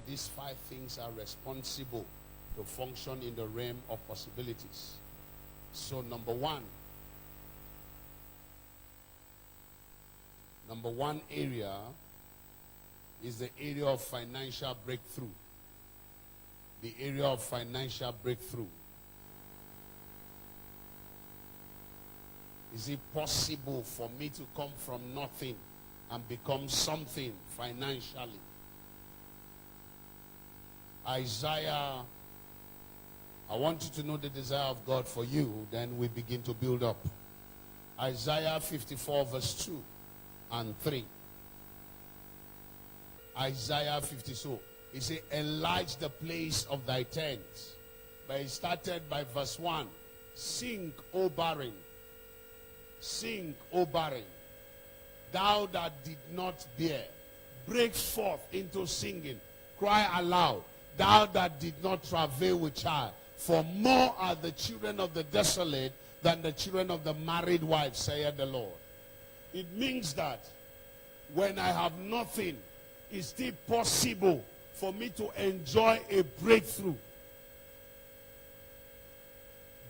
that these 5 things are responsible to function in the realm of possibilities. So number one area is the area of financial breakthrough. The area of financial breakthrough. Is it possible for me to come from nothing and become something financially? Isaiah, I want you to know the desire of God for you, then we begin to build up. Isaiah 54 verse 2 and 3. Isaiah 50, so he said, enlarge the place of thy tent. But he started by verse 1. Sing, O barren. Sing, O barren. Thou that did not bear, break forth into singing. Cry aloud, thou that did not travail with child. For more are the children of the desolate than the children of the married wife, saith the Lord. It means that when I have nothing, it's still possible for me to enjoy a breakthrough.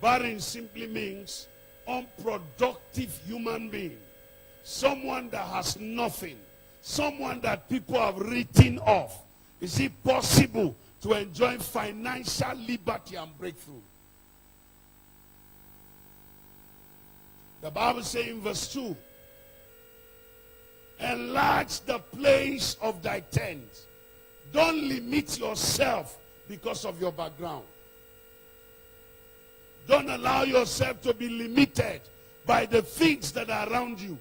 Barren simply means unproductive human being. Someone that has nothing. Someone that people have written off. Is it possible to enjoy financial liberty and breakthrough? The Bible says in verse 2, enlarge the place of thy tent. Don't limit yourself because of your background. Don't allow yourself to be limited by the things that are around you.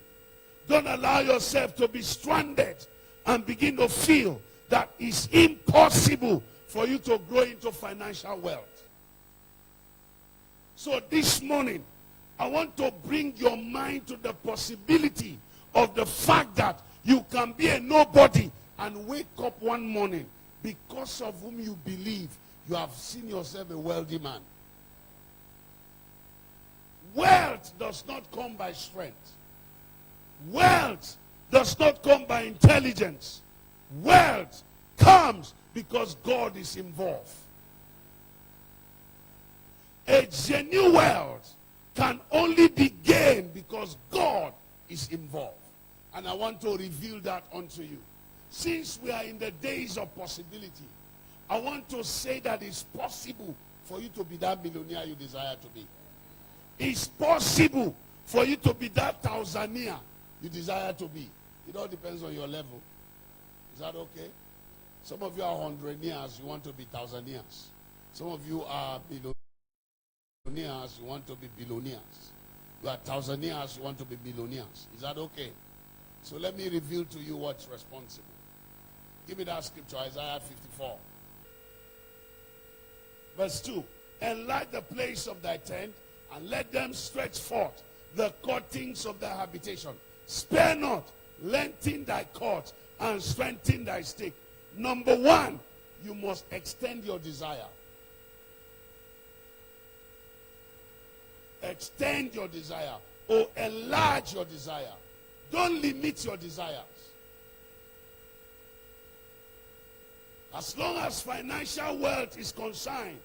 Don't allow yourself to be stranded and begin to feel that it's impossible for you to grow into financial wealth. So this morning, I want to bring your mind to the possibility of the fact that you can be a nobody and wake up one morning because of whom you believe you have seen yourself a wealthy man. Wealth does not come by strength. Wealth does not come by intelligence. Wealth comes because God is involved. A genuine wealth can only be gained because God is involved. And I want to reveal that unto you. Since we are in the days of possibility, I want to say that it's possible for you to be that millionaire you desire to be. It's possible for you to be that thousandaire you desire to be. It all depends on your level. Is that okay? Some of you are hundredaires, you want to be thousandaires. Some of you are billionaires, you want to be billionaires. You are thousandaires, you want to be millionaires. Is that okay? So let me reveal to you what's responsible. Give me that scripture, Isaiah 54. Verse 2. Enlarge the place of thy tent, and let them stretch forth the curtains of thy habitation. Spare not, lengthen thy cords, and strengthen thy stake. Number one, you must extend your desire. Extend your desire, or enlarge your desire. Don't limit your desires. As long as financial wealth is concerned,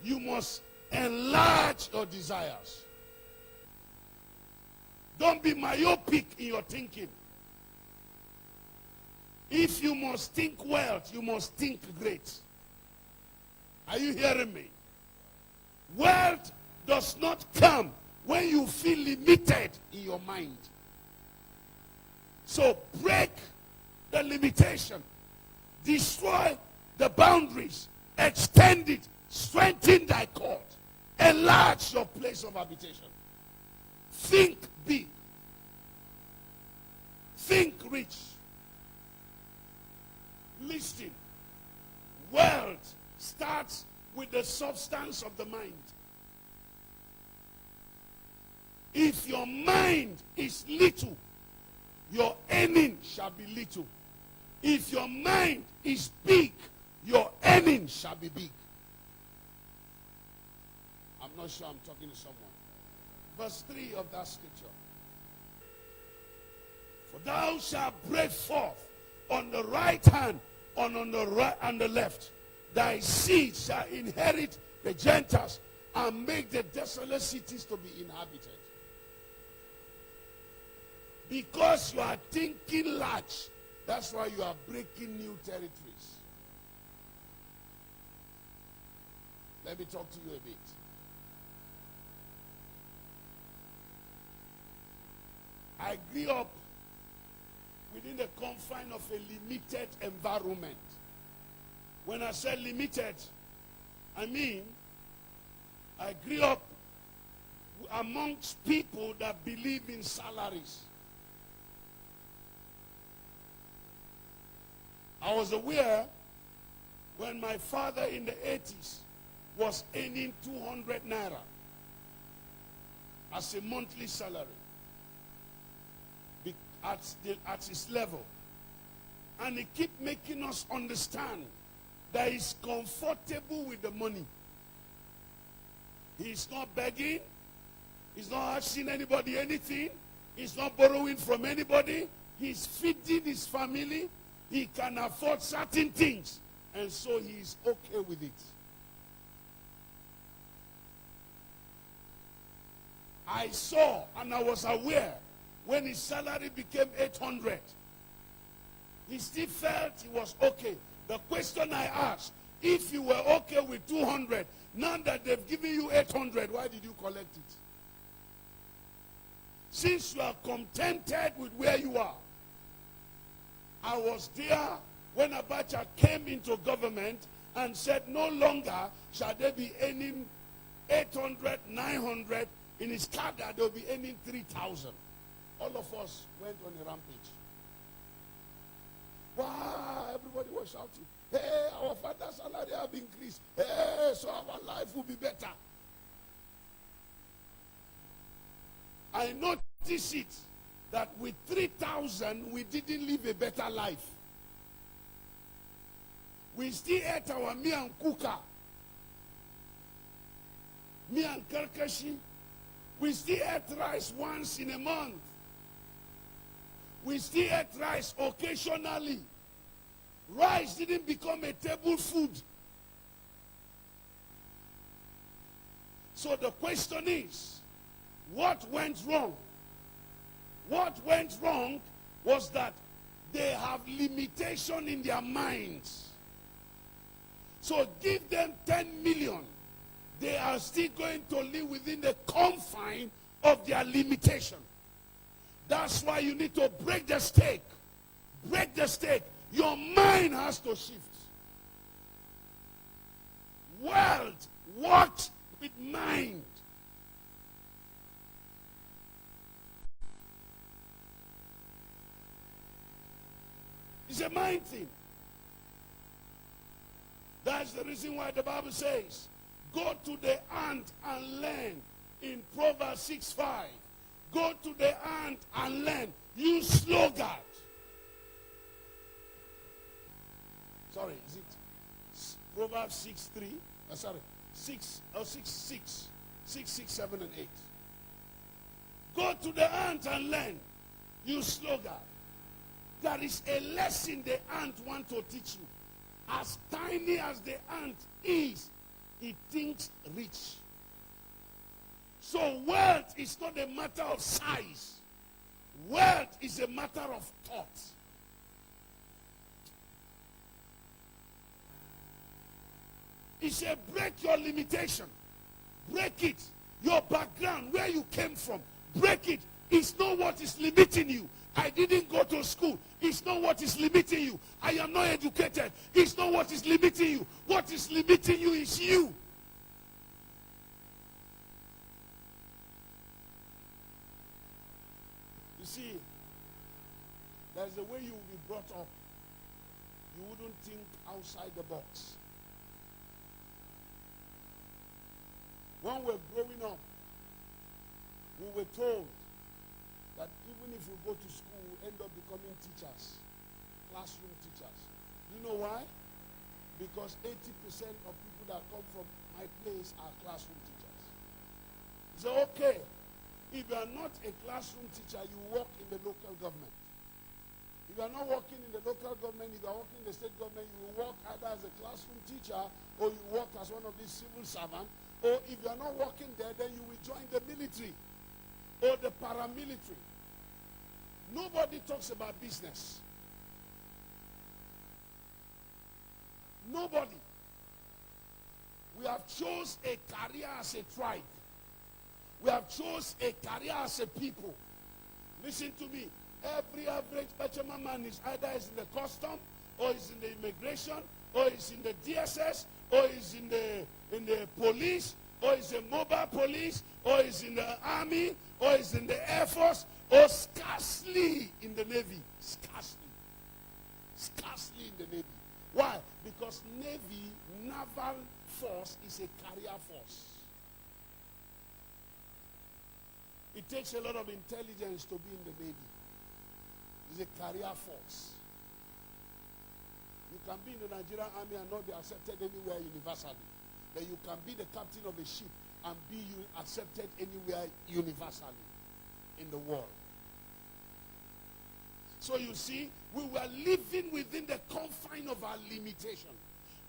you must enlarge your desires. Don't be myopic in your thinking. If you must think wealth, you must think great. Are you hearing me? Wealth does not come when you feel limited in your mind. So break the limitation. Destroy the boundaries. Extend it. Strengthen thy cord. Enlarge your place of habitation. Think big. Think rich. Listen. Wealth starts with the substance of the mind. If your mind is little, your earning shall be little. If your mind is big, your earning shall be big. I'm not sure I'm talking to someone. Verse 3 of that scripture. For thou shalt break forth on the right hand on the right and the left. Thy seed shall inherit the Gentiles and make the desolate cities to be inhabited. Because you are thinking large, that's why you are breaking new territories. Let me talk to you a bit. I grew up within the confine of a limited environment. When I say limited, I mean I grew up amongst people that believe in salaries. I was aware when my father in the 80s was earning 200 naira as a monthly salary at his level. And he kept making us understand that he's comfortable with the money. He's not begging. He's not asking anybody anything. He's not borrowing from anybody. He's feeding his family. He can afford certain things. And so he's okay with it. I saw and I was aware when his salary became 800. He still felt he was okay. The question I asked, if you were okay with 200, now that they've given you 800, why did you collect it? Since you are contented with where you are. I was there when Abacha came into government and said no longer shall they be earning 800, 900. In his cadre, they'll be earning 3,000. All of us went on a rampage. Wow, everybody was shouting, hey, our father's salary have increased. Hey, so our life will be better. I noticed it, that with 3,000, we didn't live a better life. We still ate our miyan kuka, miyan karkashi. We still ate rice once in a month. We still ate rice occasionally. Rice didn't become a table food. So the question is, what went wrong? What went wrong was that they have limitation in their minds. So give them 10 million. They are still going to live within the confine of their limitation. That's why you need to break the stake. Break the stake. Your mind has to shift. World works with mind. It's a mind thing. That's the reason why the Bible says, go to the ant and learn in Proverbs 6:5. Go to the ant and learn. Use slogan. Sorry, is it Proverbs 6:3? Sorry, 6 or 6:6. 6, 6, 7, and 8. Go to the ant and learn. Use slogan. There is a lesson the ant wants to teach you. As tiny as the ant is, it thinks rich. So wealth is not a matter of size. Wealth is a matter of thought. He said, break your limitation. Break it. Your background, where you came from, break it. It's not what is limiting you. I didn't go to school. It's not what is limiting you. I am not educated. It's not what is limiting you. What is limiting you is you. You see, there's a way you will be brought up. You wouldn't think outside the box. When we were growing up, we were told that even if you go to school, you end up becoming teachers, classroom teachers. You know why? Because 80% of people that come from my place are classroom teachers. So, okay, if you are not a classroom teacher, you work in the local government. If you are not working in the local government, if you are working in the state government, you will work either as a classroom teacher or you work as one of these civil servants. Or if you are not working there, then you will join the military or the paramilitary. Nobody talks about business. Nobody. We have chose a career as a tribe. We have chose a career as a people. Listen to me. Every average Bachama man is either is in the custom, or is in the immigration, or is in the DSS, or is in the police, or is a mobile police, or is in the army, or is in the Air Force, or scarcely in the Navy. Scarcely. Scarcely in the Navy. Why? Because Navy, naval force is a career force. It takes a lot of intelligence to be in the Navy. It's a career force. You can be in the Nigerian army and not be accepted anywhere universally. But you can be the captain of a ship and be accepted anywhere universally in the world. So you see, we were living within the confine of our limitation.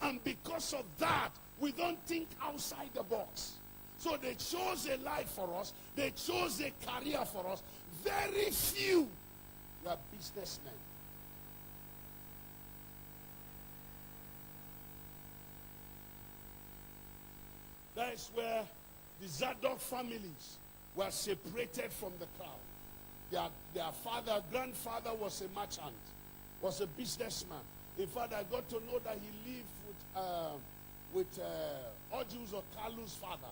And because of that, we don't think outside the box. So they chose a life for us. They chose a career for us. Very few were businessmen. That is where the Zadok families were separated from the crowd. Their father, grandfather was a merchant, was a businessman. In fact, I got to know that he lived with Ojus Okalu's father.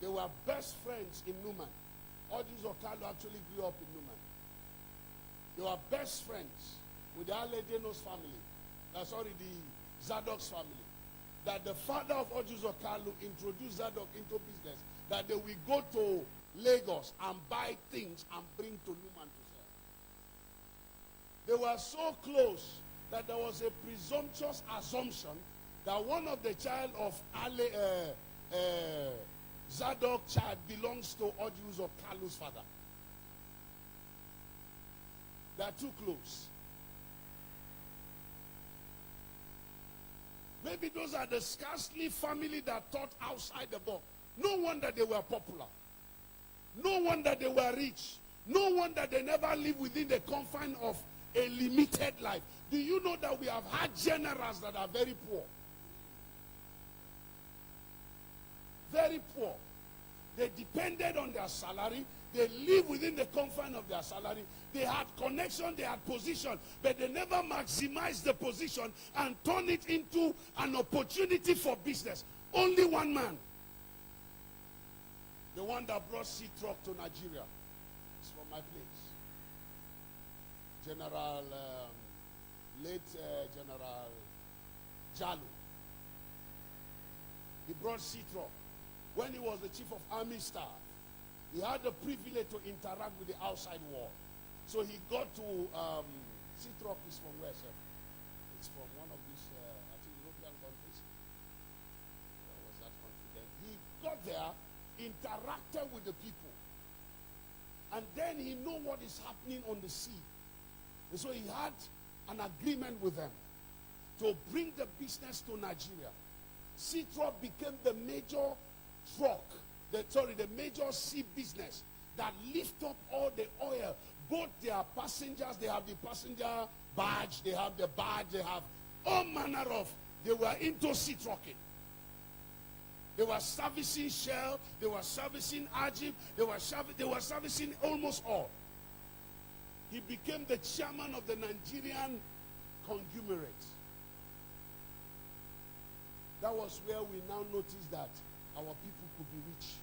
They were best friends in Numan. Ojus Okalu actually grew up in Numan. They were best friends with the Aledenos family. The Zadok's family. That the father of Ojus Okalu introduced Zadok into business. That they will go to Lagos and buy things and bring to Numan to sell. They were so close that there was a presumptuous assumption that one of the child of Zadok child belongs to Ojus Okalu's father. They are too close. Maybe those are the scarcely family that thought outside the box. No wonder they were popular. No wonder they were rich. No wonder they never lived within the confine of a limited life. Do you know that we have had generals that are very poor? Very poor. They depended on their salary. They lived within the confine of their salary. They had connection, they had position, but they never maximized the position and turned it into an opportunity for business. Only one man. The one that brought sea truck to Nigeria. It's from my place. Late General Jalo. He brought sea truck. When he was the chief of army staff, he had the privilege to interact with the outside world. So he got to, sea truck is from where, sir? It's from one of these, I think, European countries. Where was that country then? He got there, interacted with the people. And then he knew what is happening on the sea. And so he had an agreement with them to bring the business to Nigeria. Sea truck became the major truck, the major sea business that lift up all the oil. Both their passengers, they have the passenger badge, they have the badge, they have all manner of, they were into sea trucking. They were servicing Shell, they were servicing Ajib, they were servicing almost all. He became the chairman of the Nigerian conglomerate. That was where we now noticed that our people could be rich.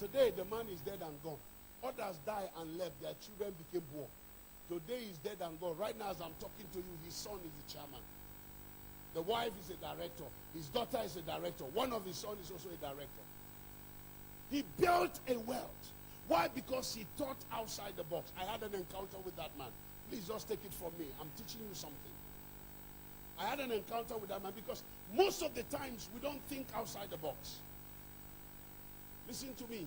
Today, the man is dead and gone. Others died and left. Their children became poor. Today, he's dead and gone. Right now, as I'm talking to you, his son is the chairman. The wife is a director. His daughter is a director. One of his sons is also a director. He built a wealth. Why? Because he thought outside the box. I had an encounter with that man. Please just take it from me. I'm teaching you something. I had an encounter with that man because most of the times we don't think outside the box. Listen to me.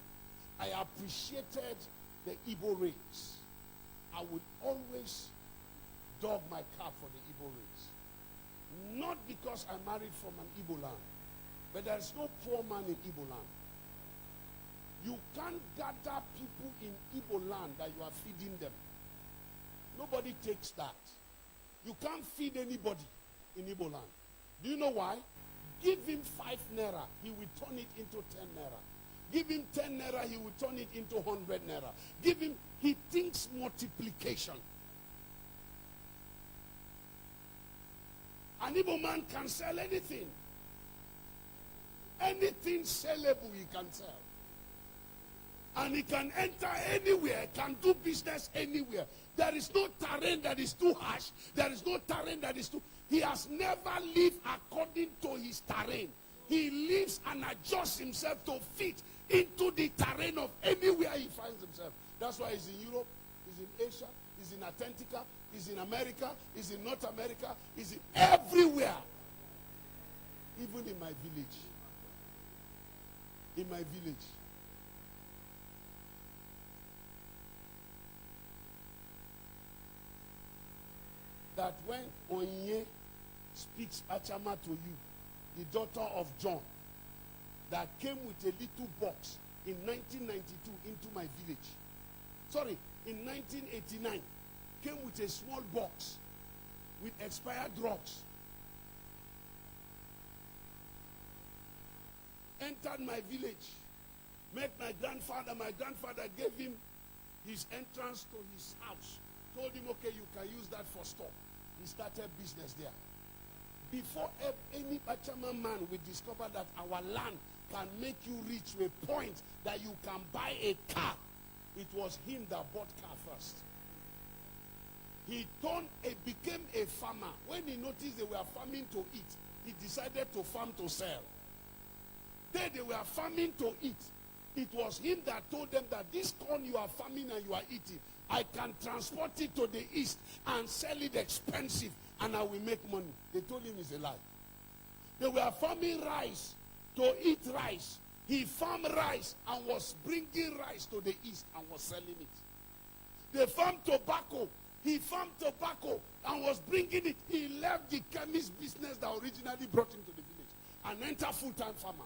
I appreciated the Igbo race. I would always dug my cab for the Igbo race. Not because I married from an Igbo land, but there's no poor man in Igbo land. You can't gather people in Igbo land that you are feeding them. Nobody takes that. You can't feed anybody in Igbo land. Do you know why? Give him 5 naira, he will turn it into 10 naira. Give him 10 naira, he will turn it into 100 naira. Give him, he thinks multiplication. An Igbo man can sell anything. Anything sellable he can sell. And he can enter anywhere, can do business anywhere. There is no terrain that is too harsh. There is no terrain that is too... He has never lived according to his terrain. He lives and adjusts himself to fit into the terrain of anywhere he finds himself. That's why he's in Europe, he's in Asia, he's in Atlantica, he's in America, he's in North America, he's in everywhere. Even in my village. In my village. That when Onye speaks Achama to you, the daughter of John, that came with a little box in 1992 into my village. Sorry, in 1989, came with a small box with expired drugs. Entered my village, met my grandfather. My grandfather gave him his entrance to his house. Told him, okay, you can use that for store. He started business there. Before any Bachama man will discover that our land can make you reach to a point that you can buy a car, it was him that bought car first. He became a farmer. When he noticed they were farming to eat, he decided to farm to sell. They were farming to eat. It was him that told them that this corn you are farming and you are eating, I can transport it to the east and sell it expensive and I will make money. They told him it's a lie. They were farming rice to eat rice. He farmed rice and was bringing rice to the east and was selling it. They farmed tobacco. He farmed tobacco and was bringing it. He left the chemist business that originally brought him to the village and entered full-time farmer.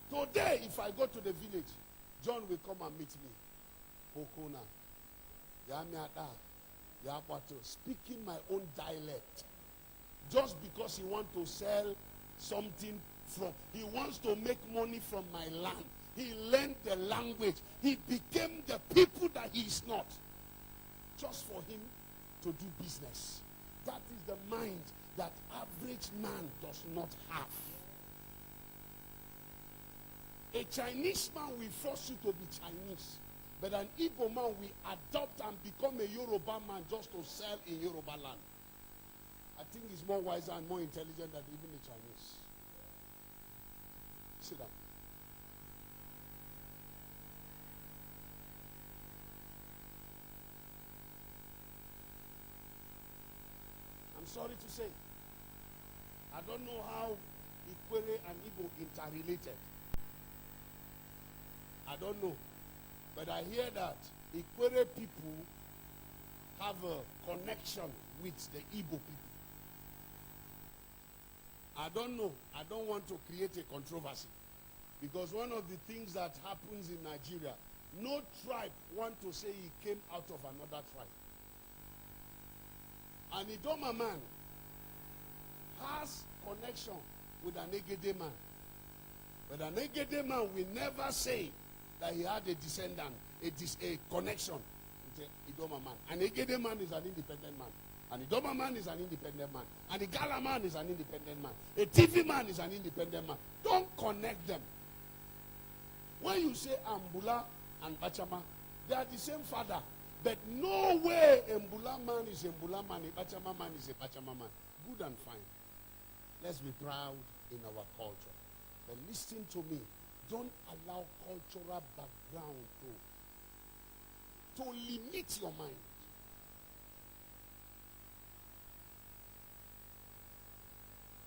Today, if I go to the village, John will come and meet me. Okuna. Speaking my own dialect. Just because he wants to sell something from, he wants to make money from my land. He learned the language. He became the people that he is not. Just for him to do business. That is the mind that average man does not have. A Chinese man will force you to be Chinese. But an Igbo man will adopt and become a Yoruba man just to sell in Yoruba land. I think he's more wiser and more intelligent than even the Chinese. Sit down. I'm sorry to say, I don't know how Ikwere and Igbo interrelated. I don't know. But I hear that Ikwere people have a connection with the Igbo people. I don't know. I don't want to create a controversy. Because one of the things that happens in Nigeria, no tribe want to say he came out of another tribe. An Idoma man has connection with an Egede man. But an Egede man will never say that he had a descendant, a connection with an Idoma man. An Egede man is an independent man. An Idoma man is an independent man. An Igala man is an independent man. A TV man is an independent man. Don't connect them. When you say Ambula and Bachama, they are the same father. But no way a Mbula man is a Mbula man, a Bachama man is a Bachama man. Good and fine. Let's be proud in our culture. But listen to me. Don't allow cultural background to limit your mind.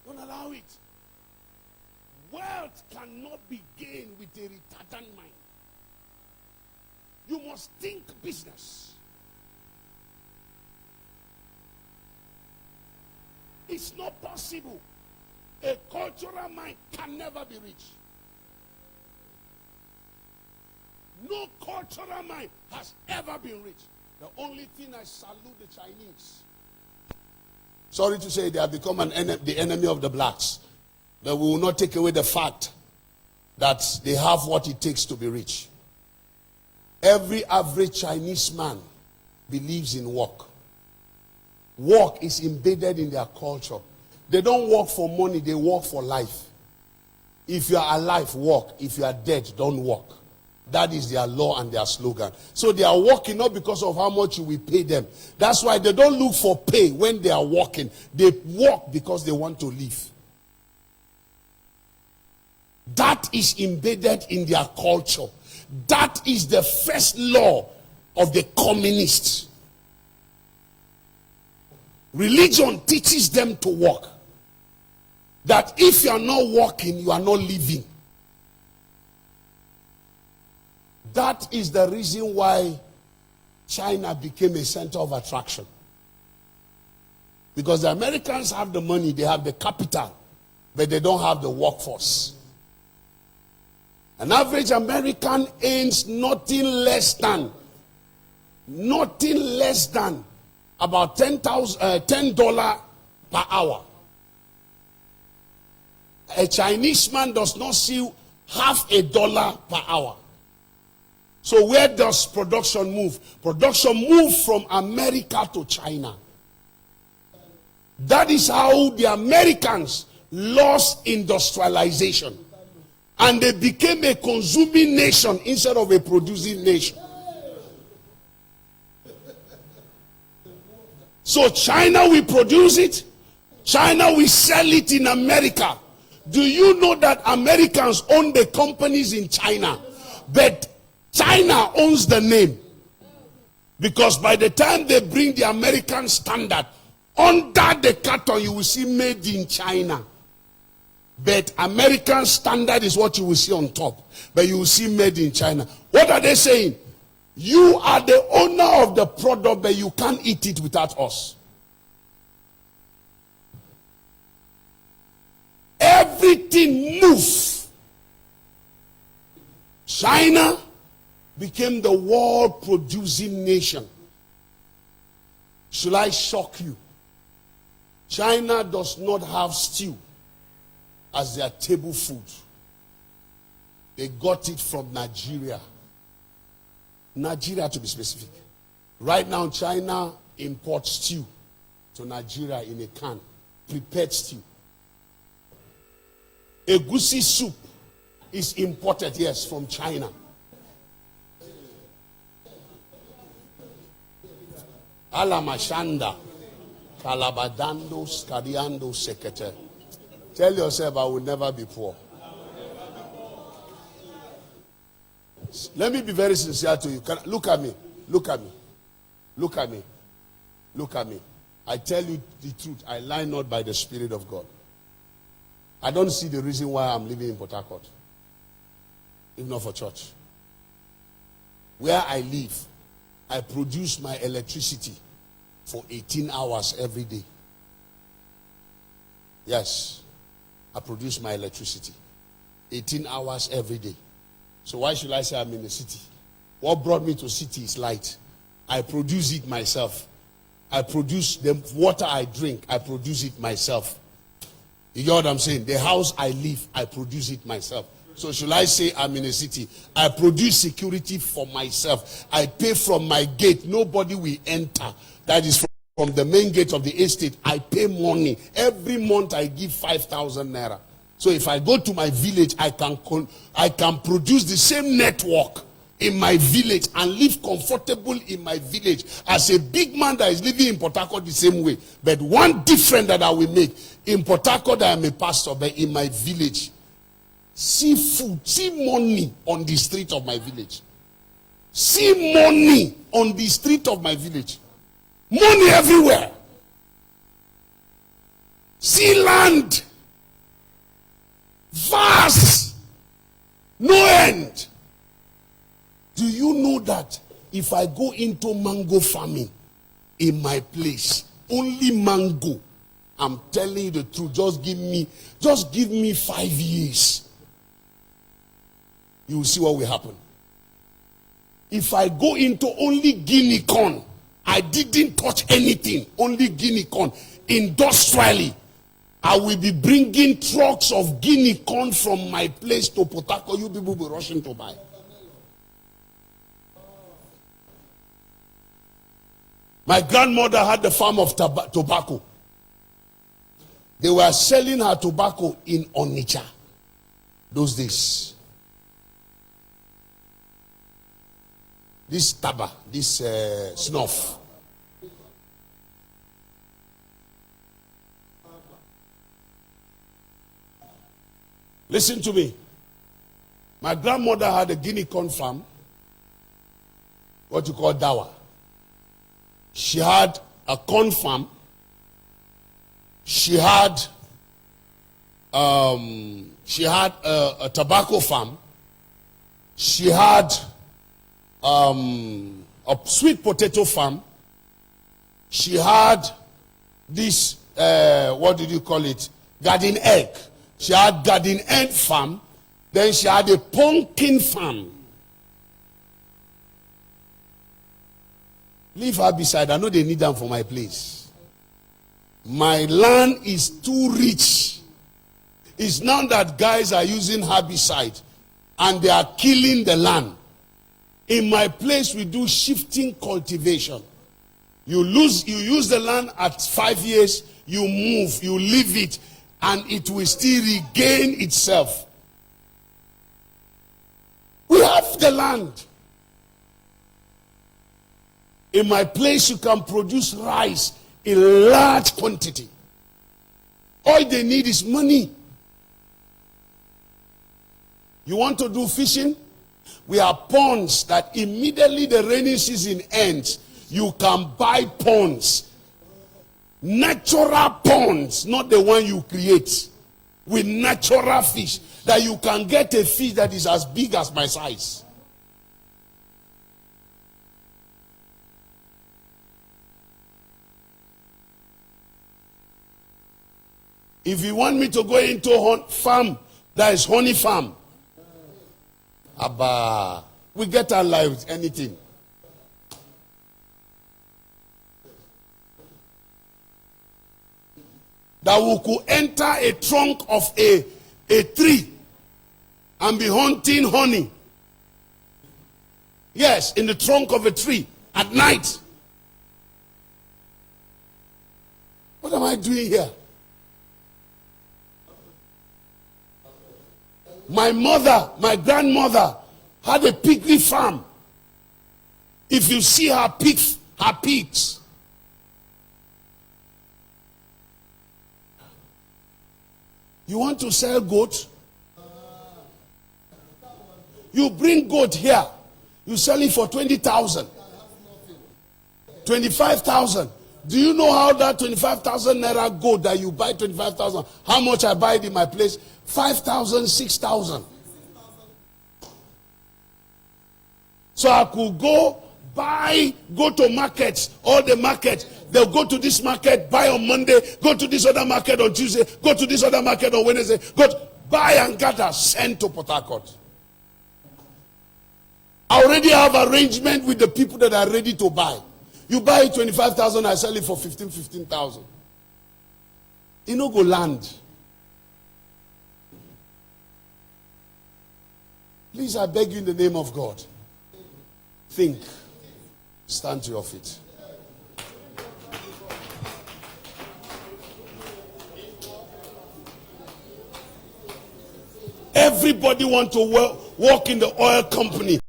Don't allow it. Wealth cannot be gained with a retardant mind. You must think business. It's not possible. A cultural mind can never be reached. No cultural mind has ever been reached. The only thing I salute the Chinese. Sorry to say, they have become the enemy of the blacks. But we will not take away the fact that they have what it takes to be rich. Every average Chinese man believes in work. Work is embedded in their culture. They don't work for money, they work for life. If you are alive, work. If you are dead, don't work. That is their law and their slogan. So they are working not because of how much you will pay them. That's why they don't look for pay when they are working. They work because they want to live. That is embedded in their culture. That is the first law of the communists. Religion teaches them to work. That if you are not working, you are not living. That is the reason why China became a center of attraction. Because the Americans have the money, they have the capital, but they don't have the workforce. An average American earns nothing less than about $10 per hour. A Chinese man does not see $0.50 per hour. So where does production move? Production moves from America to China. That is how the Americans lost industrialization. And they became a consuming nation instead of a producing nation. So China will produce it. China will sell it in America. Do you know that Americans own the companies in China? But China owns the name. Because by the time they bring the American standard, under the carton you will see made in China. But American standard is what you will see on top. But you will see made in China. What are they saying? You are the owner of the product, but you can't eat it without us. Everything moves. China became the world producing nation. Should I shock you? China does not have stew as their table food. They got it from Nigeria. Nigeria, to be specific. Right now, China imports stew to Nigeria in a can. Prepared stew. Egusi soup is imported, yes, from China. Alamashanda. Kalabadando, Skadiando, Sekete. Tell yourself, I will never be poor. Let me be very sincere to you. Look at me. Look at me. Look at me. Look at me. I tell you the truth. I lie not by the Spirit of God. I don't see the reason why I'm living in Port Harcourt, if not for church. Where I live, I produce my electricity for 18 hours every day. Yes, I produce my electricity 18 hours every day. So why should I say I'm in the city? What brought me to city is light. I produce it myself. I produce the water I drink. I produce it myself. You get what I'm saying? The house I live, I produce it myself. So should I say I'm in a city? I produce security for myself. I pay from my gate. Nobody will enter. That is from the main gate of the estate. I pay money. Every month I give 5,000 naira. So if I go to my village, I can produce the same network in my village and live comfortable in my village as a big man that is living in Port Harcourt the same way. But one difference that I will make, in Port Harcourt I am a pastor, but in my village, see food, see money on the street of my village. See money on the street of my village. Money everywhere. See land. Vast. No end. Do you know that if I go into mango farming in my place, only mango, I'm telling you the truth. Just give me 5 years. You will see what will happen. If I go into only Guinea corn, I didn't touch anything, only Guinea corn, industrially, I will be bringing trucks of Guinea corn from my place to Port Harcourt. You people will be rushing to buy. My grandmother had the farm of tobacco. They were selling her tobacco in Onitsha those days. This taba, this snuff. Listen to me. My grandmother had a Guinea corn farm, what you call dawa. She had a corn farm. She had a tobacco farm. She had a sweet potato farm. She had this, what did you call it? Garden egg. She had garden egg farm. Then she had a pumpkin farm. Leave her beside. I know they need them for my place. My land is too rich. It's now that guys are using herbicide and they are killing the land. In my place, we do shifting cultivation. You use the land at 5 years, you move, you leave it, and it will still regain itself. We have the land. In my place, you can produce rice in large quantity. All they need is money. You want to do fishing? We have ponds that immediately the rainy season ends, you can buy ponds. Natural ponds, not the one you create. With natural fish. That you can get a fish that is as big as my size. If you want me to go into a farm, that is honey farm. Abba, we get our lives, anything. That we could enter a trunk of a tree and be hunting honey. Yes, in the trunk of a tree at night. What am I doing here? My mother, my grandmother had a piggery farm. If you see her pigs, you want to sell goat? You bring goat here. You sell it for 20,000. 25,000. Do you know how that 25,000 naira goat that you buy 25,000, how much I buy it in my place? 5,000, 6,000. So I could go to markets, all the markets. They'll go to this market, buy on Monday, go to this other market on Tuesday, go to this other market on Wednesday, buy and gather, send to Port Harcourt. I already have arrangement with the people that are ready to buy. You buy it 25,000, I sell it for 15,000. You know, go land. Please, I beg you in the name of God. Think. Stand to your feet. Everybody want to work in the oil company.